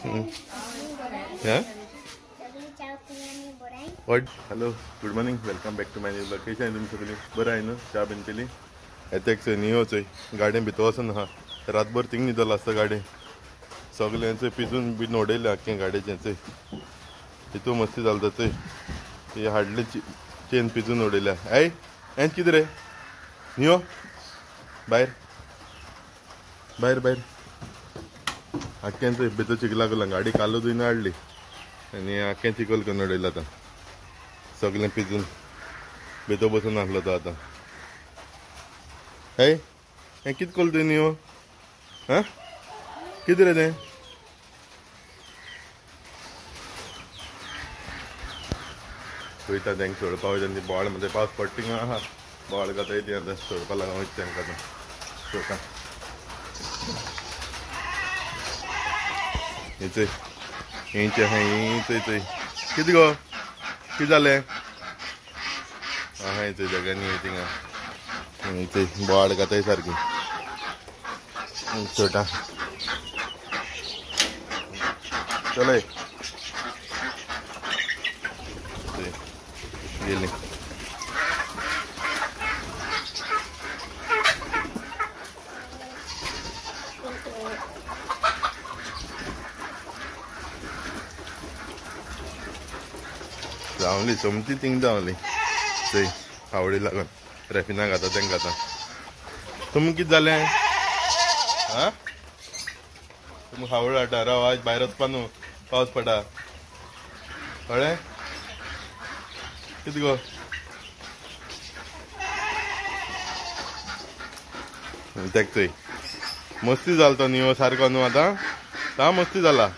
Yeah? What? Hello, good morning, welcome back to my new location. तुम सगळी बरं आहे ना? चा बिन केली येतेच नियोच आहे गाडीन भितर वचून हा रातभर थिंग न्हिदला आसता गाडी सगळ्यांचे पिजून बीन उडयले आख्खे गाडयेचें तितू मस्ती जाल ते हाडले चेन पिजून उडयल्या आय हें कितें रे नियो भायर भायर भायर आख्यांचो भितर चिकला लागला गाडी कालो धुवन हाडली आनी आख्खें चिकल करून उडयला आतां सगळें पिजून भितर बसून आसलो तो आतां हें कितें कोल तुवें नियो हां कितें रे तें वयता तांकां सोडपा वयता आनी बोवाळ म्हणजे पावस पडटा थिंगा आहा बोवाळ घाताय ती आतां सोडपा लागून वयता तांकां आतां चोवका हेचय हेंचे आहा हेंचय चय कितें गो कितें जालें आहा हेचय जगांनी थिंगा हेचय बोवाळ घाताय सारकी छोटा चलय गेली जावली सोमती थिंग जावली थंय आवडी लागून रेफिना घाता तांकां आतां तुमकां कितें जालें आं तुमकां हावळ हाडटा राव आज भायर वचपा न्हू पावस पडटा कळ्ळें कितें गो तेक थंय मस्ती जालो तो नियो सारको न्हू आतां ता मस्ती जाला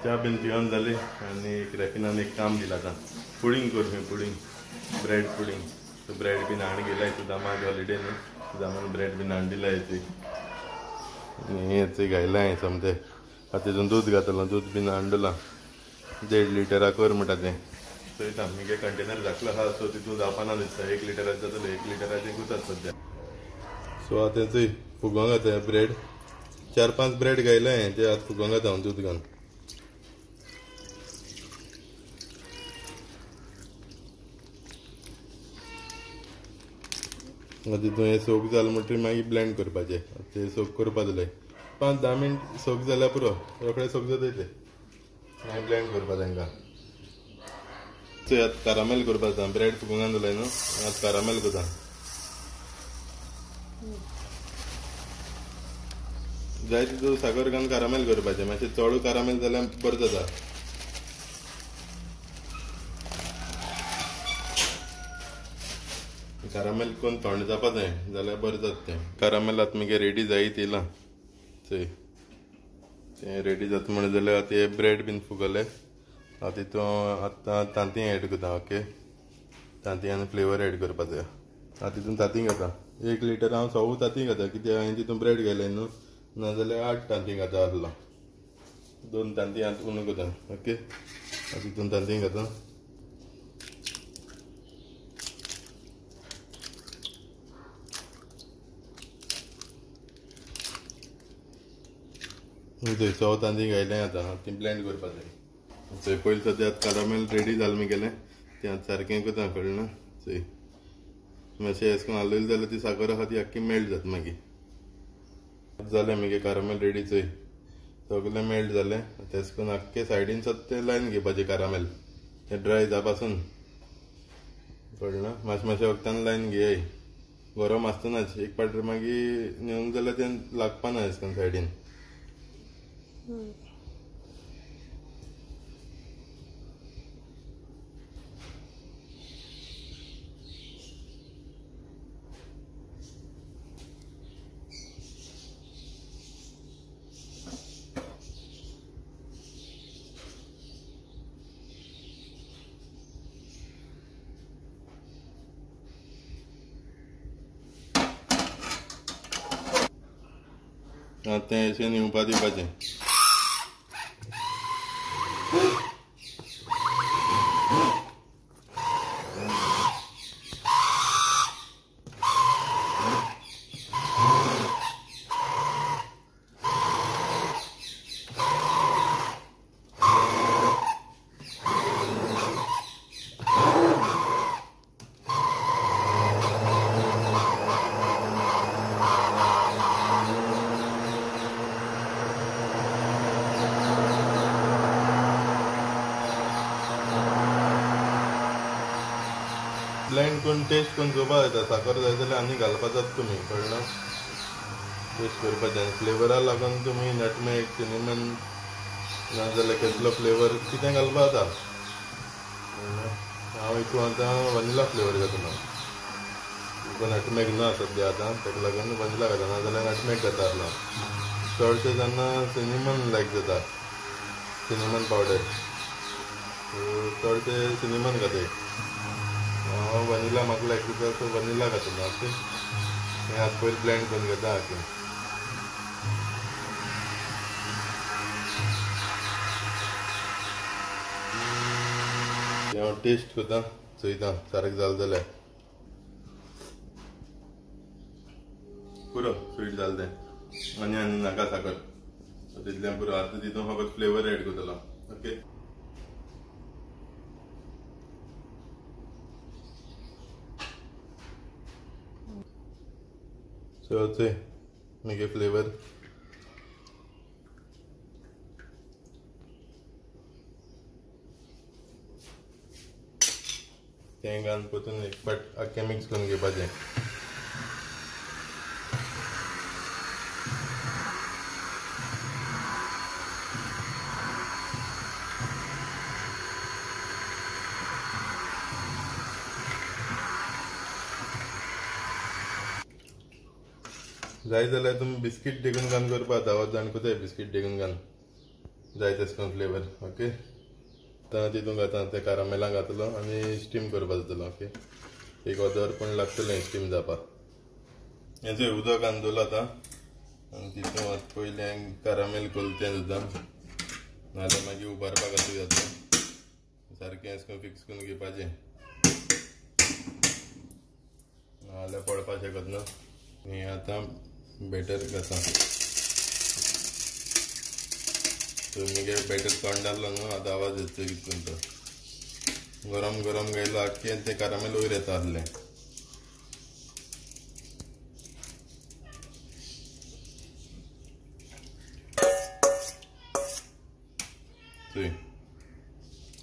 च्या बीन पिवन जाली आनी रेफिनान एक काम दिलां आतां पुडींग कर खंय pudding bread pudding so bread बीन हाडून गेलाय सुदामाक हॉलिडे न्ही सुदामान ब्रेड बीन हाडून दिला हेची आनी हेचें घायलां हांवें समजें आतां तितून दूद घातलो दूद बीन हाडलां 1.5 लिटरा कर म्हणटा तें चोयता मगे कंटेनर धाकलो आहा सो तितून जावपाना दिसता 1 लिटराचें जातलें 1 लिटराचें गुतात सद्या सो आतां चोय फुगोवंक घाता ब्रेड 4-5 ब्रेड घायले हांवें ते आतां फुगोवंक घाता हांव दूद घालून तितून हें सोक जालें म्हणटकीर मागीर ब्लेंड करपाचें तें सोक करपा जालें 5-10 मिनट सोक जाल्यार पुरो रोखडें सोक जाता तें मागीर ब्लेंड करपा तांकां चोय आतां कारामेल करपा जाता ब्रेड फुगोवंक जालें न्हू आतां कारामेल करता जाय तितून साकर घालून कारामेल करपाचें मातशें चड कारामेल जाल्यार बरें जाता कारामेल करून थंड जावपा जाय जाल्यार बरें जाता तें कारामेल आतां मगे रेडी जायत येयलां चोय तें रेडी जाता म्हण जाल्यार ते ब्रेड बीन फुगले हांव तितून आतां तांतीं एड करता ओके तांतीं आनी फ्लेवर एड करपा जाय हांव तितून तांतीं घाता 1 लिटर हांव सवू तांतीं घाता कित्याक हांवें तितून ब्रेड घायले न्हू नाजाल्यार 8 तांतीं घाता आसलो 2 तांतीं आतां उणो करता ओके हांव तितून तांतीं घाता थंय 100 तांतीं घायलें आतां ती ब्लेंड करपा जाय थंय पयलीं सद्या कारामेल रेडी जालें मगेलें तें आतां सारकें करता कळ्ळें थंय मातशें अशें करून हालयलें जाल्यार ती साकर आहा ती आख्खी मेल्ट जाता मागीर जालें मगे कारामेल रेडी चोय सगळें मेल्ट जालें तेश करून आख्खे सायडीन सद्दें लायन घेवपाचें कारामेल तें ड्राय जावपासून कळ्ळें मातशें वखदान लायन घे गरम आसतनाच एक पावटी मागीर नेवंक जाल्यार तें लागपाना अशें करून सायडीन तें अशें निवपा दिवपाचें ब्लेंड करून टेस्ट करून चोवपा येता. साखर जाय जाल्यार आनी घालपाचात तुमी, कळना. टेस्ट करपाचें फ्लेवरा लागून तुमी नटमेग, सिनेमन नाजाल्यार कसलो फ्लेवर कितें घालपा जाता. हांव हितून आतां वनिला फ्लेवर घातलो. तुका नटमेग ना सद्या आतां, ताका लागून वनिला घातला, नाजाल्यार नटमेग घाता आसलो. चडशे जेन्ना सिनेमन लायक जाता, सिनेमन पावडर, चडशे सिनेमन घाताय. हांव वनिला म्हाका लायक जाता सो वनिला घातलो. ओके, हें आतां पयलीं ब्लेंड करून घेता. ओके, हांव टेस्ट करता, चोयता सारकें जालें जाल्यार. पुरो स्वीट जालें तें, आनी नाका साखर, तितल्यान पुरो. आतां तितून फकत फ्लेवर एड करतलो. ओके, सो चोय मागीर फ्लेवर. तें घालून परतून एक फाट आख्खें मिक्स करून घेवपाचें. जाय जाल्यार तुमी बिस्कीट देगून घालून करपा जाता. हो जाण कोताय बिस्कीट देगून घालून जाय तशें करून फ्लेवर. ओके, आतां तितून घालता ते कारामेलां घातलो आनी स्टीम करपा जातलो. ओके, एक अर्दवर पूण लागतलें स्टीम जावपाक. हें चोय उदक घालून दवरलो आतां, आनी तितून आतां पयलीं हांवें कारामेल कोरलें तें सुद्दां, नाजाल्यार मागीर उबारपाक घातली जाता. सारकें अशें करून फिक्स करून घेवपाचें, नाजाल्यार पडपा शकत ना. हें आतां बेटर घाता. तुमी बेटर तोंडारलो न्हू, आतां आवाज येता कितून तो गरम गरम गायलो आख्खें तें कारामेल वयर येता आसलें. चोय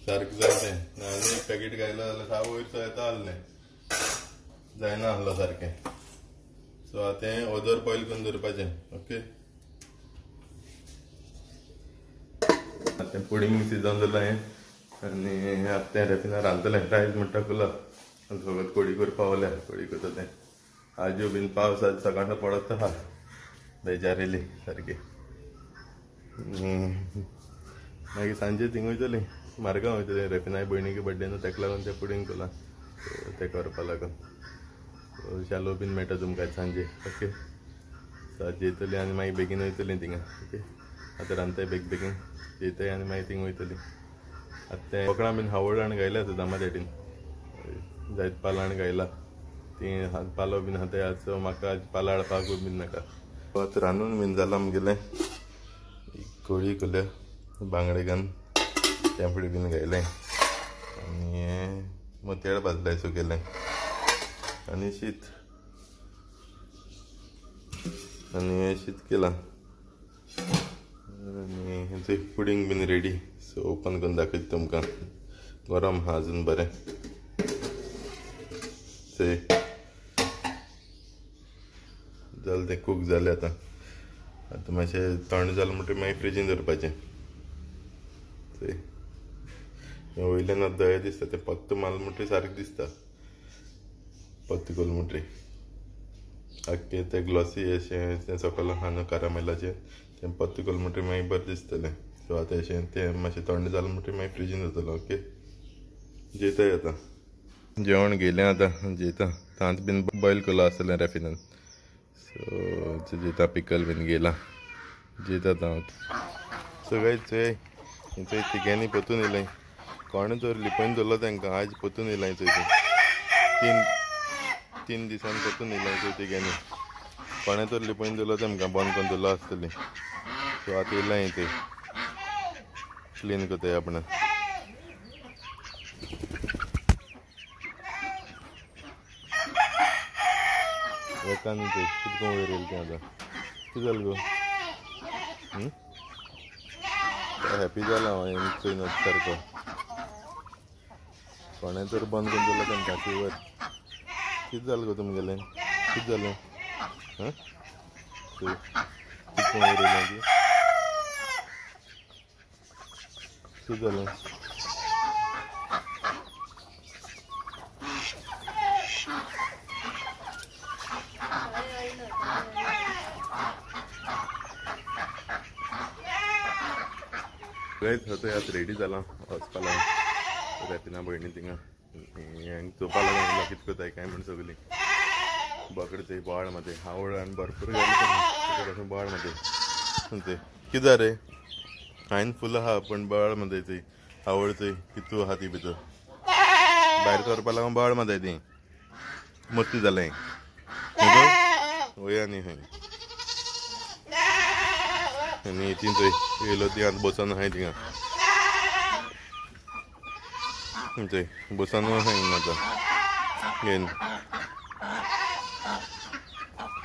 सारकें जाय तें, आनी एक पॅकेट घायलो जाल्यार साव वयर येता आसलें, जायना आसलो सारकें. सो आतां तें ओदर बॉयल करून दवरपाचें. ओके, आतां पुडींग सिजन जालां हें, आनी आतां तें रेफिनार रांदतलें. रायस म्हणटा कुला फकत कोडी करपा वल्या, कोडी करता तें. आज्यो बीन पावस आज सकाळचो पडत आहा, बेजार येयली सारकी. मागीर सांजे थिंग वयतलीं, मारगांव वयतलीं. रेफिनाय भयणीक बड्डे न्हू, ताका लागून तें पुडींग कोला तें करपा लागून. शालो बीन मेळटा तुमकां सांजे. ओके, सो आज जेयतलीं आनी मागीर बेगीन वयतलीं थिंगा. ओके, आतां रांदताय बेगीन जेयताय आनी मागीर थिंग वयतलीं. आतां तें बोकडां बीन हावोळान घायल्या सुद्दां माथेटीन, जायत पालाण घायला. ती पालो बीन हाताय आज, सो म्हाका आज पालो हाडपाकूय बीन नाका. आतां रांदून बीन जालां म्हगेलें. कोळी कोल्या बांगडे घालून तेंपडी बीन घायलें, आनी हें मोतेळ भाजलें सुकेलें, आनी शीत, आनी हें शीत केलां. आनी हेंचें pudding been ready. So open करून दाखयता तुमकां. गरम आहा अजून बरें. चोय जालें तें कूक जालें. आतां आतां मातशें थंड जालें म्हणटकीर मागीर फ्रिजीन दवरपाचें. चोय वयल्यान आतां दये दिसता, तें पत्त मारलें म्हणटकीर सारकें दिसता. पत्त कोल म्हणटरी आख्खें तें ग्लॉसी अशें तें सकयल आहा न्हू कारामेलाचें, तें पत्त कोल म्हणटकीर मागीर बरें दिसतलें. सो आतां अशें तें मातशें थंड जालें म्हणटकीर मागीर फ्रिजीन दवरतलो. ओके, जेयताय आतां. जेवण घेयलें आतां, जेयता. तांत बीन बॉयल केलो आसतलें रेफिनान, सो जेयता. पिकल बीन घेयला, जेयता हांव. सो गायज चोय थंय तिग्यांनी परतून येयलें. कोणें तर लिपोवन दवरलो तांकां, आज परतून येयलां. थंय तीन दिसान परतून येयलां थंय तिग्यांनी. कोणें तर लिपोवन दवरलो तेमकां, बंद करून दवरलो आसतलीं. सो आतां येयलां थंय क्लीन कोताय आपणा. एकान थंय कितको वयर येयलें तें आतां. कितें जालें गो? हॅपी जाला हांव चोयन सारको. कोणें तर बंद करून दवरलो तेमकां शिवर. किती झालं गो तुम्ही गेले किती झालं हां किती उरलं किती झालं होतं यात रेडी झाला वचपाला रातीना बहिणी थिंगा चोपाला गेला कितको जाय काय म्हण सगळी बकडते बाळमध्ये आवड आणि भरपूर गाडी बाळमध्ये ते किती रे हायन फुलं हा पण बाळमध्ये ती आवडते कितू हा ती भितर बाहेर करपा लागून बाळमध्ये ती मस्ती जालें वयानी हय आणि ती येयलो ती आतां बसन आहाय थिंगा ते बसन आहाय आतां घेन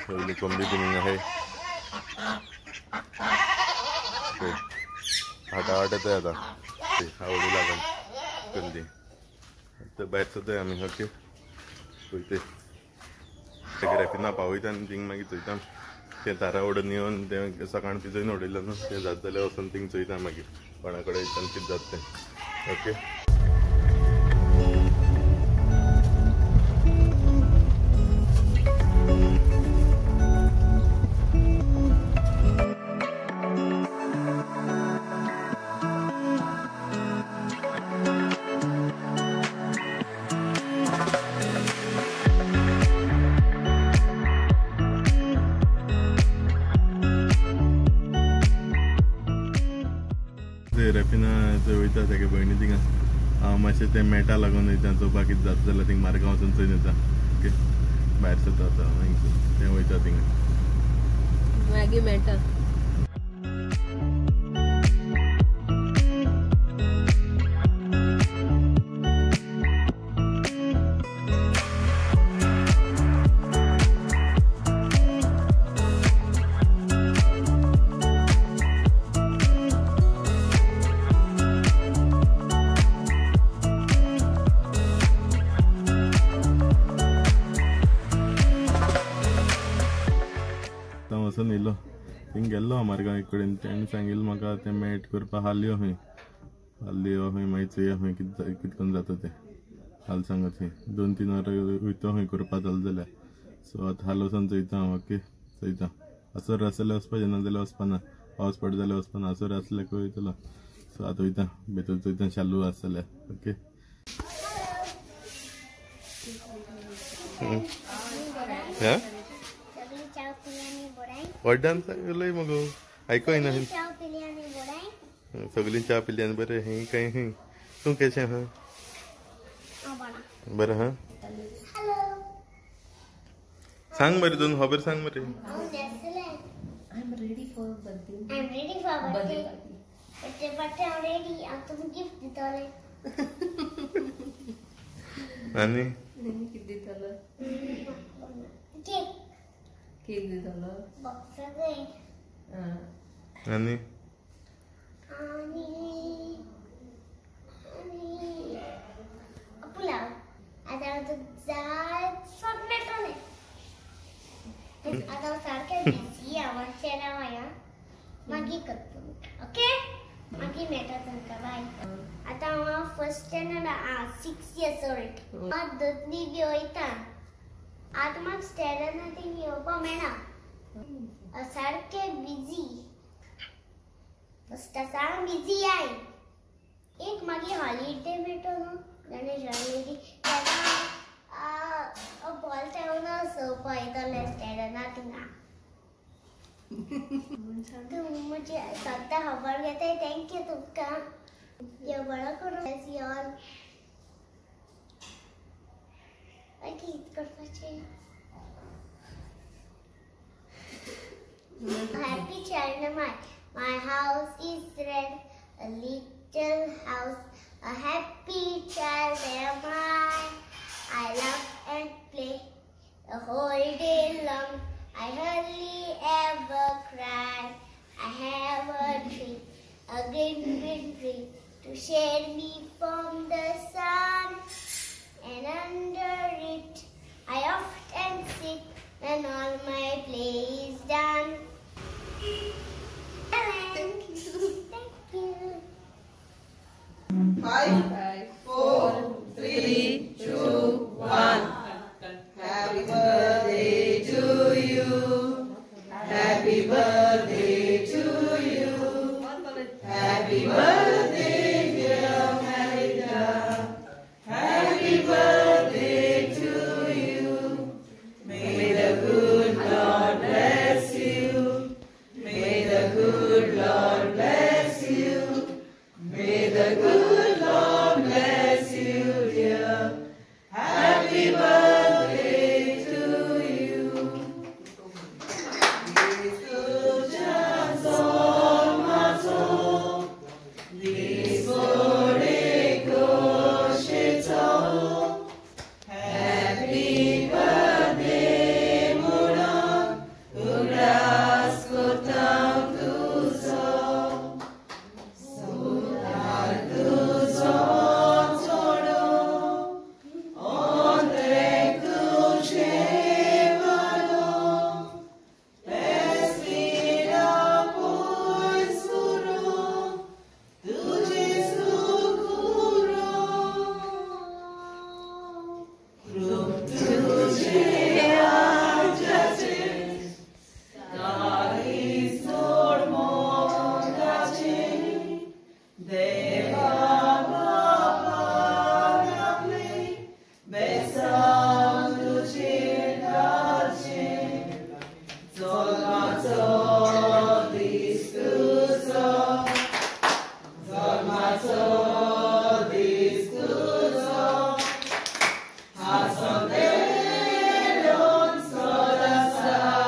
सगळी कोंबडी बिनिंग आहाय आठ येताय आतां ते आवडी लागून कंदी आतां भायर सरताय आमी ओके पळयते रेफिना पावयता आनी थिंग मागीर चोयता ते तारा ओडून येवन ते सकाळ पिजोवन उडयलें न्हू तें जाता जाल्यार वचून थिंग चोयता मागीर कोणा कडेन वयता कितें जाता तें ओके रेफिना वयता तेगे भयणी थिंगा हांव मातशें तें मेटा लागून वयता चोवपाक कितें जाता जाल्यार थिंग मार्गांव वचून चोयन येता ओके भायर सरता आतां तें वयता थिंगा मॅगी मेटा वचून येयलो थिंग गेल्लो मार्गांव एक कडेन तेणें सांगिल्लें म्हाका तें मेट करपा हालयो खंय मागीर चोया खंय कितें करून जाता तें हाल सांगत थंय 2-3 वरां वयता खंय करपा जालें जाल्यार सो आतां हाल वचोन चोयता हांव ओके चोयता आसर आसल्यार वचपाचें ना जाल्यार वचपाना पावस पडटा जाल्यार वचपाना आसर आसल्यार वयतलो सो आतां वयता भितर चोयता शालू आसा जाल्यार ओके हा वड्डान सांगलंय मगो आयको ना सगळीं च्या पिली आनी बरें हें काय हें तूं केशें आहा बरें हा सांग मरे दोन खबर सांग मरे आनी केक दितलो आनी पुलाव आता आता सारखे बिझी आवडचे ना माया मागीर करता ओके मागीर मेळटा तुमकां बाय आता हांव फर्स्ट स्टँडर्ड 6 years old हांव दोतली बी वयता आतां म्हाका स्टँडर्डान थिंग येवपा मेळना सारके busy first Sawan busy I एक मागीर हॉलिडे मेळटो न्हू गणेश हॉलिडे तेन्ना बॉल ठेवून चोवपा येतले स्टँडर्डान थिंगा तूं म्हणजे सद्दां खबर घेताय थँक्यू तुमकां देव बरो करूं ऑल कितें करपाचें Happy child my house is red a little house a happy child am I love and play the whole day long I hardly ever cry I have a tree a green tree to shade me from the sun and under it I often sit when all my play is done. Thank you. Thank you. 5, 4, 3, 2, 1. Happy birthday to you. Happy birthday to you. Happy birthday, dear Marita. Happy birthday to you. May the good Lord bless you. May the good Lord bless you. May the good Lord bless you, dear. Happy birthday to you. This chance on my soul. This body koshito. Happy birthday, Mulan. Ugras kotam tuzo. Sunar tuzo todo. Onde tu chevalo. Respira por suro. Tuji sukuro. Krup tuji ajace. Dari sormo dace. Deva baba naple. Besam tuji dace. Zolmato discuso. Zolmato discuso. Hasodelon sodasazo.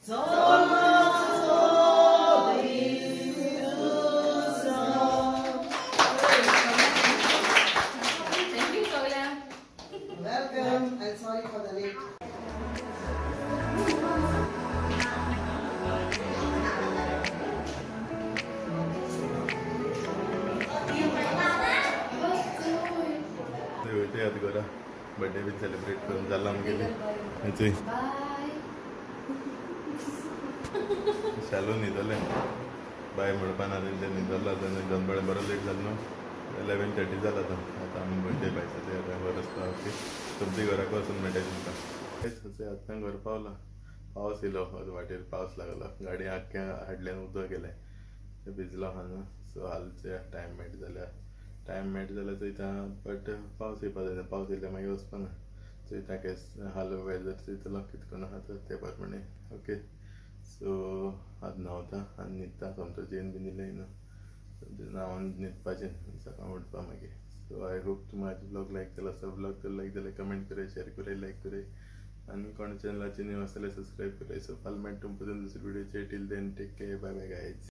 Zolmato discuso. Thank you, Sola. Welcome and sorry for the late. ते याद करा birthday B celebrate करून जाल्ला आमगेली चोय शालो न्हिदले bye म्हणपा ना ते न्हिदलो आतां न्हिदोन बरो लेट जालो न्हू 11:30 जाला आतां आमी बर्थडे पायता ते बरो ओके तुमच्या घराक वचून मेळटा तुमकां आतां घर पावला पावस येयलो वाटेर पावस लागलो गाडी आख्या हाडल्यान उदक गेलें ते भिजलो आहा न्हू सो हालचे टायम मेळटा जाल्यार चोयता बट पावस येवपा जाय पावस येयल्यार मागीर वचपा ना चोयता केस हाल वेदर चोयतलो कितें करून आहा ते प्रमाणे ओके सो आतां न्हांवता आनी न्हिदता सोमतो जेवन बी येयलें न्हू न्हांवन न्हिदपाचें सकाळ उठपा मागीर सो आय होप तूं म्हाजो ब्लॉग लायक केलो आसा ब्लॉग तर लायक जाल्यार कमेंट कराय शेअर कराय लायक कराय आनी कोण चॅनलाचेर न्यू आसा जाल्यार सबस्क्रायब कराय सो फाल्यां मेळटा तुमकां दुसरे व्हिडिओचेर till then take care bye bye guys